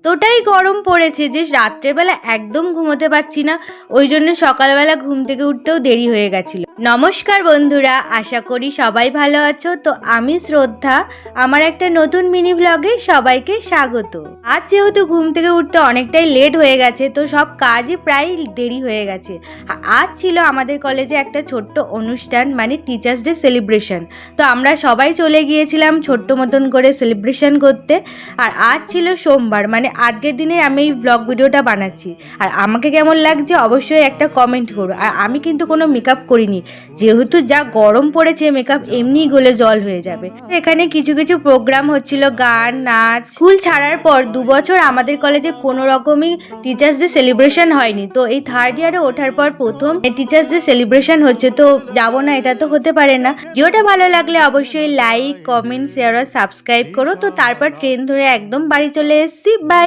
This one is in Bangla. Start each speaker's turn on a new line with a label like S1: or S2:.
S1: এতটাই গরম পড়েছে যে রাত্রেবেলা একদম ঘুমোতে পারছি না, ওই জন্য সকালবেলা ঘুম থেকে উঠতেও দেরি হয়ে গেছিল। নমস্কার বন্ধুরা, আশা করি সবাই ভালো আছো। তো আমি শ্রদ্ধা, আমার একটা নতুন মিনি ব্লগে সবাইকে স্বাগত। আজ যেহেতু ঘুম থেকে উঠতে অনেকটাই লেট হয়ে গেছে, তো সব কাজই প্রায় দেরি হয়ে গেছে। আজ ছিল আমাদের কলেজে একটা ছোট্ট অনুষ্ঠান, মানে টিচার্স ডে সেলিব্রেশন। তো আমরা সবাই চলে গিয়েছিলাম ছোট্ট মতন করে সেলিব্রেশন করতে। আর আজ ছিল সোমবার, মানে আজকের দিনে আমি এই ব্লগ ভিডিওটা বানাচ্ছি। আর আমাকে কেমন লাগছে অবশ্যই একটা কমেন্ট করো। আর আমি কিন্তু কোনো মেকআপ করিনি, যেহেতু যা গরম পড়েছে মেকআপ এমনিই গলে জল হয়ে যাবে। এখানে কিছু কিছু প্রোগ্রাম হচ্ছিল, গান, নাচ। স্কুল ছাড়ার পর 2 বছর আমাদের কলেজে কোনো রকমই টিচার্স ডে সেলিব্রেশন হয়নি। তো এই থার্ড ইয়ারে ওঠার পর প্রথম টিচার্স ডে সেলিব্রেশন হচ্ছে, তো যাবো না এটা তো হতে পারে না। ভিডিওটা ভালো লাগলে অবশ্যই লাইক, কমেন্ট, শেয়ার আর সাবস্ক্রাইব করো। তো তারপর ট্রেন ধরে একদম বাড়ি চলে এসেছি। বাই।